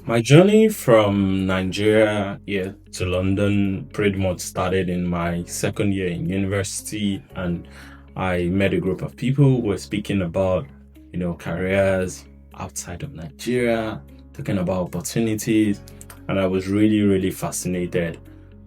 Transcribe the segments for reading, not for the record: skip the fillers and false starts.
My journey from Nigeria here to London pretty much started in my second year in university, and I met a group of people who were speaking about, careers outside of Nigeria, talking about opportunities, and I was really, really fascinated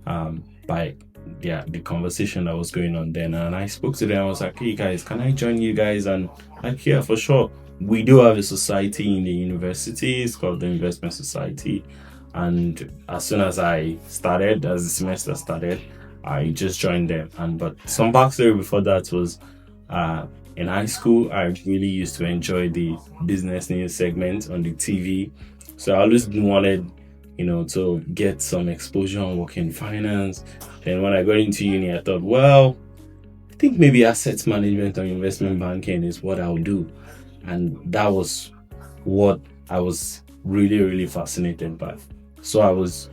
by the conversation that was going on then. And I spoke to them. I was like, "Hey guys, can I join you guys?" And like, yeah, for sure. We do have a society in the university. It's called the Investment Society. And as soon as as the semester started, I just joined them. And but some backstory before that was, uh, in high school, I really used to enjoy the business news segment on the TV. So I always wanted, to get some exposure on working in finance. Then when I got into uni, I thought, well, I think maybe asset management or investment banking is what I'll do. And that was what I was really, really fascinated by. So I was,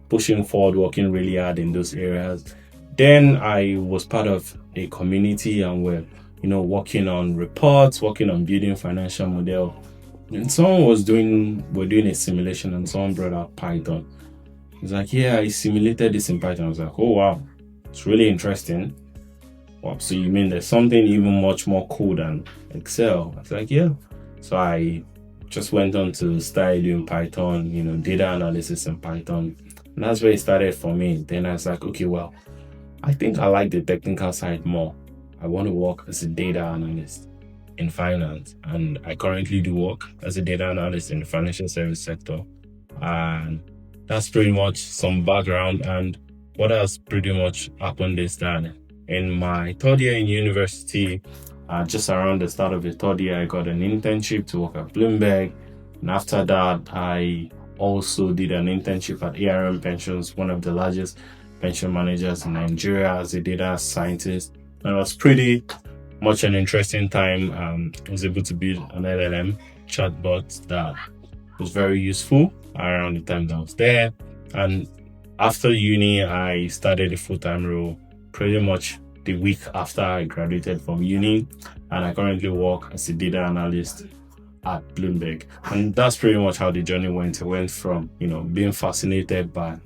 pushing forward, working really hard in those areas. Then I was part of a community and we're, working on reports, working on building financial model. And we're doing a simulation and someone brought out Python. It's like, yeah, I simulated this in Python. I was like, oh wow, it's really interesting. Wow, so you mean there's something even much more cool than Excel? I was like, yeah. So I just went on to start doing Python, data analysis in Python. And that's where it started for me. Then I was like, okay, well, I think I like the technical side more. I want to work as a data analyst in finance. And I currently do work as a data analyst in the financial service sector. And that's pretty much some background. And what has pretty much happened is that in my third year in university, just around the start of the third year, I got an internship to work at Bloomberg. And after that, I also did an internship at ARM Pensions, one of the largest pension managers in Nigeria, as a data scientist. And it was pretty much an interesting time. I was able to build an LLM chatbot that was very useful around the time that I was there. And after uni, I started a full-time role pretty much the week after I graduated from uni, and I currently work as a data analyst at Bloomberg. And that's pretty much how the journey went. It went from, being fascinated by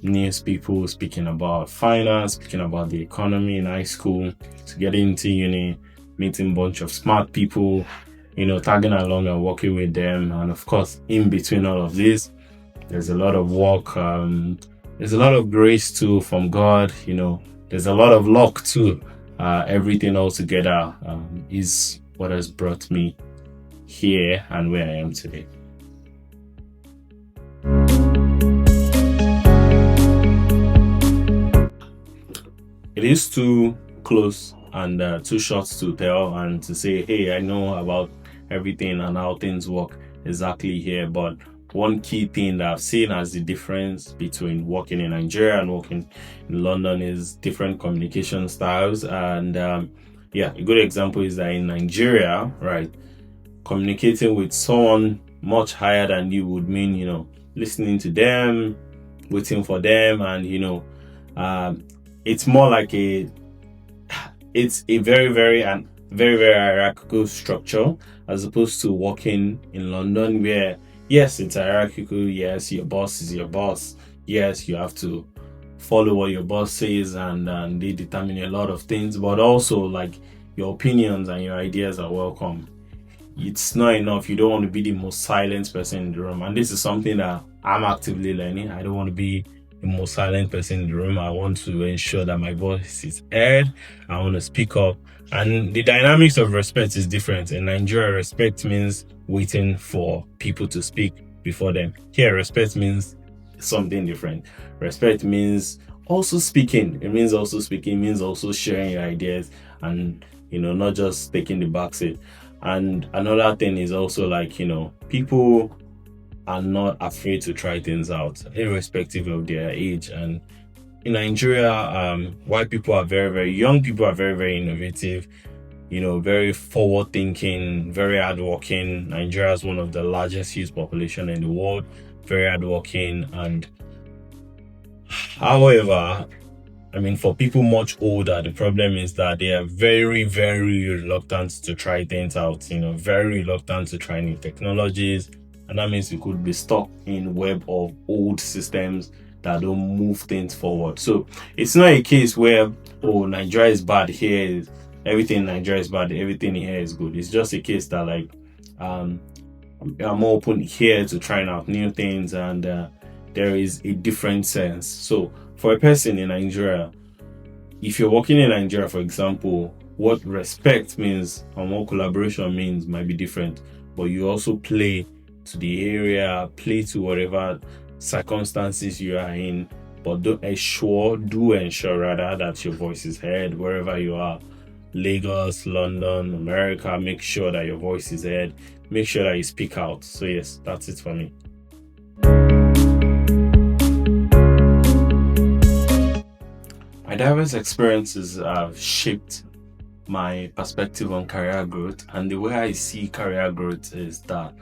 news people speaking about finance, speaking about the economy in high school, to getting into uni, meeting a bunch of smart people, tagging along and working with them. And of course, in between all of this, there's a lot of work. There's a lot of grace too from God. There's a lot of luck too. Everything all together is what has brought me here and where I am today. It is too close and too short to tell and to say, hey, I know about everything and how things work exactly here. But one key thing that I've seen as the difference between working in Nigeria and working in London is different communication styles. And a good example is that in Nigeria, right, communicating with someone much higher than you would mean, listening to them, waiting for them, and it's more like it's a very, very and very, very hierarchical structure, as opposed to working in London where, yes, it's hierarchical. Yes, your boss is your boss. Yes, you have to follow what your boss says, and they determine a lot of things, but also like your opinions and your ideas are welcome. It's not enough. You don't want to be the most silent person in the room. And this is something that I'm actively learning. I don't want to be the most silent person in the room. I want to ensure that my voice is heard. I want to speak up. And the dynamics of respect is different. In Nigeria, respect means waiting for people to speak before them. Here, respect means something different. Respect means also speaking. It means also speaking, it means also sharing your ideas and, not just taking the back seat. And another thing is also like, people are not afraid to try things out, irrespective of their age. And in Nigeria, white people are very, very young people are very, very innovative, very forward thinking, very hardworking. Nigeria is one of the largest youth population in the world, very hardworking. And however, for people much older, the problem is that they are very, very reluctant to try things out, very reluctant to try new technologies, and that means you could be stuck in web of old systems that don't move things forward. So it's not a case where, oh, Nigeria is bad here, everything in Nigeria is bad, everything here is good. It's just a case that like I'm more open here to trying out new things, and there is a different sense. So for a person in Nigeria, if you're working in Nigeria, for example, what respect means and what collaboration means might be different, but you also play to the area, play to whatever circumstances you are in, but do ensure rather that your voice is heard wherever you are. Lagos, London, America, make sure that your voice is heard, make sure that you speak out. So yes, that's it for me. My diverse experiences have shaped my perspective on career growth, and the way I see career growth is that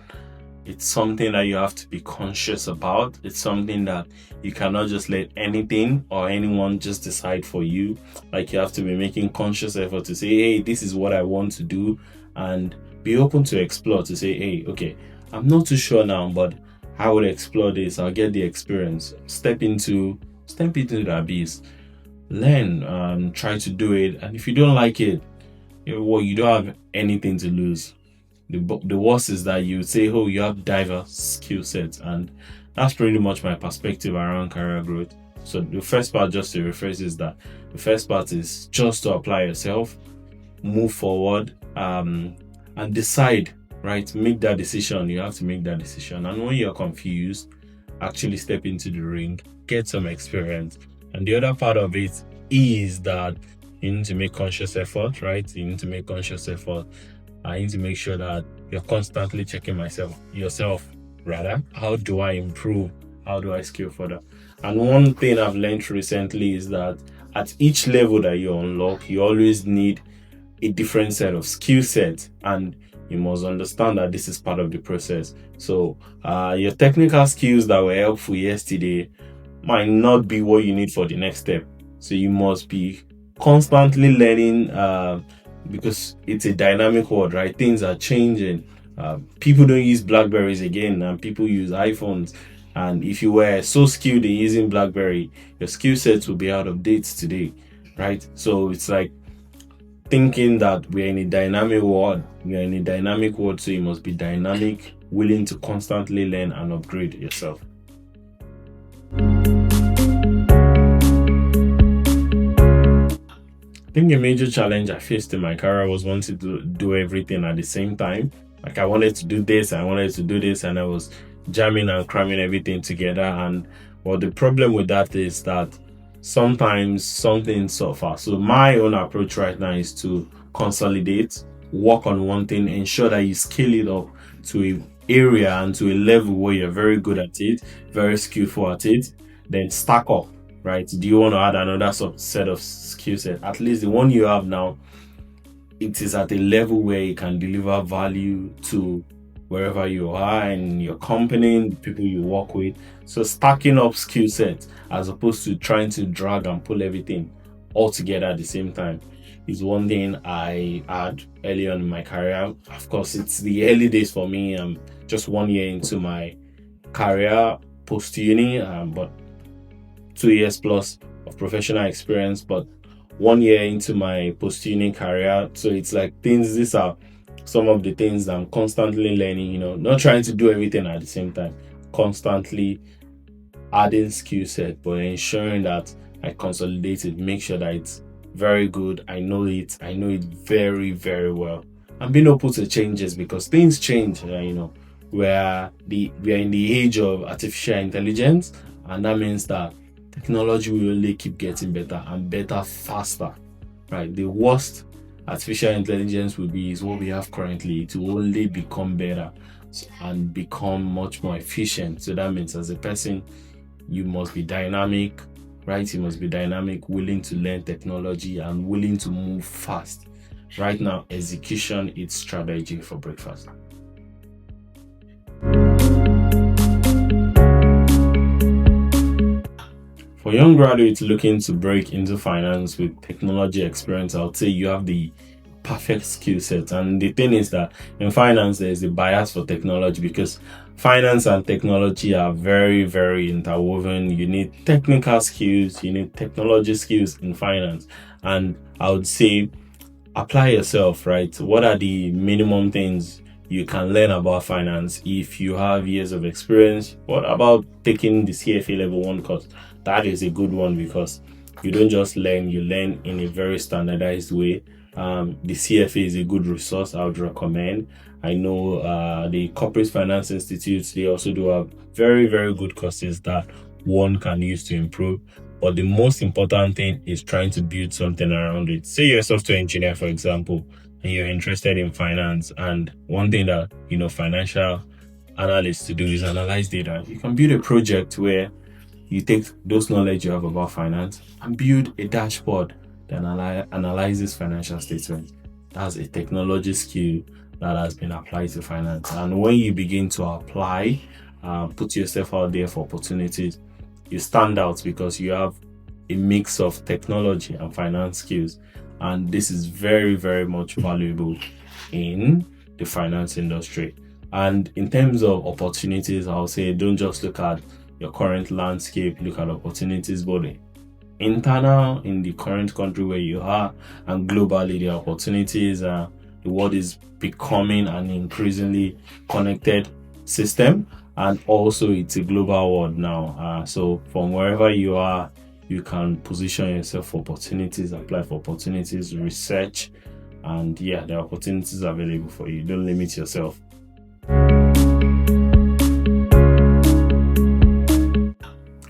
it's something that you have to be conscious about. It's something that you cannot just let anything or anyone just decide for you. Like, you have to be making conscious effort to say, hey, this is what I want to do, and be open to explore, to say, hey, okay, I'm not too sure now, but I will explore this. I'll get the experience. Step into the abyss. Learn, try to do it. And if you don't like it, well, you don't have anything to lose. The worst is that you say, oh, you have diverse skill sets, and that's pretty much my perspective around career growth. So the first part, just to rephrase, is that the first part is just to apply yourself, move forward, and decide, right? Make that decision. You have to make that decision. And when you're confused, actually step into the ring, get some experience. And the other part of it is that you need to make conscious effort, right? You need to make conscious effort. I need to make sure that you're constantly checking yourself rather. How do I improve? How do I scale further? And one thing I've learned recently is that at each level that you unlock, you always need a different set of skill sets, and you must understand that this is part of the process. So your technical skills that were helpful yesterday might not be what you need for the next step. So you must be constantly learning, because it's a dynamic world, right? Things are changing. People don't use Blackberries again, and people use iPhones. And if you were so skilled in using Blackberry, your skill sets will be out of date today, right? So it's like thinking that we're in a dynamic world. You're in a dynamic world, so you must be dynamic, willing to constantly learn and upgrade yourself. I think a major challenge I faced in my career was wanting to do everything at the same time. Like, I wanted to do this, I wanted to do this, and I was jamming and cramming everything together. And well, the problem with that is that sometimes something suffers. So my own approach right now is to consolidate, work on one thing, ensure that you scale it up to a area and to a level where you're very good at it, very skillful at it, then stack up. Right? Do you want to add another set of skill set? At least the one you have now, it is at a level where you can deliver value to wherever you are in your company, the people you work with. So stacking up skill sets as opposed to trying to drag and pull everything all together at the same time is one thing I had early on in my career. Of course, it's the early days for me. I'm just 1 year into my career post uni, but 2 years plus of professional experience, but 1 year into my post-uni career. So it's like these are some of the things that I'm constantly learning, not trying to do everything at the same time, constantly adding skill set, but ensuring that I consolidate it, make sure that it's very good. I know it very, very well. And being open to changes, because things change, we're in the age of artificial intelligence, and that means that technology will only keep getting better and better faster, right? The worst artificial intelligence will be is what we have currently. It will only become better and become much more efficient. So that means as a person, you must be dynamic, right? You must be dynamic, willing to learn technology and willing to move fast. Right now, execution is strategy for breakfast. For young graduates looking to break into finance with technology experience, I would say you have the perfect skill set. And the thing is that in finance, there's a bias for technology because finance and technology are very, very interwoven. You need technical skills, you need technology skills in finance. And I would say apply yourself, right? What are the minimum things you can learn about finance if you have years of experience? What about taking the CFA level 1 course? That is a good one because you don't just learn, you learn in a very standardized way. The CFA is a good resource I would recommend. I know the Corporate Finance Institutes, they also do have very, very good courses that one can use to improve. But the most important thing is trying to build something around it. Say you're a software engineer, for example, and you're interested in finance. And one thing that, financial analysts to do is analyze data. You can build a project where you take those knowledge you have about finance and build a dashboard that analyzes financial statements. That's a technology skill that has been applied to finance. And when you begin to apply, put yourself out there for opportunities, you stand out because you have a mix of technology and finance skills. And this is very, very much valuable in the finance industry. And in terms of opportunities, I'll say don't just look at your current landscape, look at opportunities both internal in the current country where you are and globally. The opportunities, the world is becoming an increasingly connected system, and also it's a global world now. So from wherever you are, you can position yourself for opportunities, apply for opportunities, research, and yeah, the opportunities are available for you. Don't limit yourself.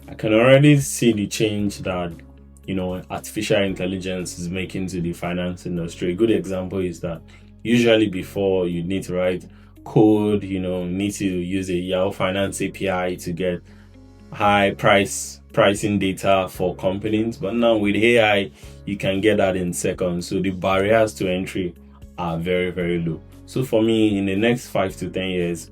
I can already see the change that artificial intelligence is making to the finance industry. A good example is that usually before you need to write code, need to use a Yahoo Finance API to get high pricing data for companies. But now with AI, you can get that in seconds. So the barriers to entry are very, very low. So for me, in the next 5 to 10 years,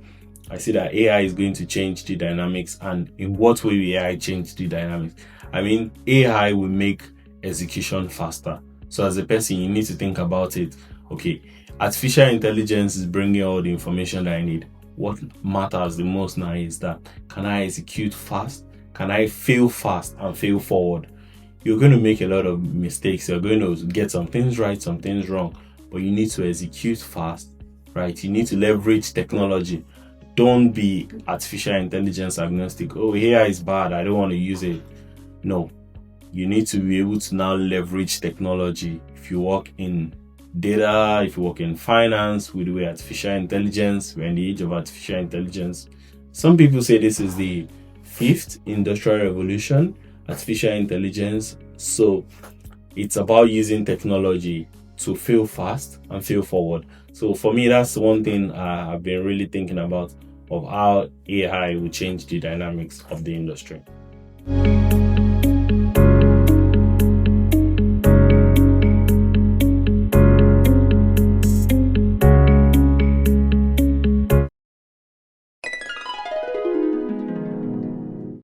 I see that AI is going to change the dynamics. And in what way will AI change the dynamics? I mean, AI will make execution faster. So as a person, you need to think about it. Okay, artificial intelligence is bringing all the information that I need. What matters the most now is that, can I execute fast? Can I fail fast and fail forward? You're going to make a lot of mistakes. You're going to get some things right, some things wrong, but you need to execute fast, right? You need to leverage technology. Don't be artificial intelligence agnostic. Oh, AI is bad, I don't want to use it. No, you need to be able to now leverage technology. If you work in data, if you work in finance, we do artificial intelligence. We're in the age of artificial intelligence. Some people say this is the 5th industrial revolution, artificial intelligence. So it's about using technology to fail fast and fail forward. So for me, that's one thing I've been really thinking about, of how AI will change the dynamics of the industry.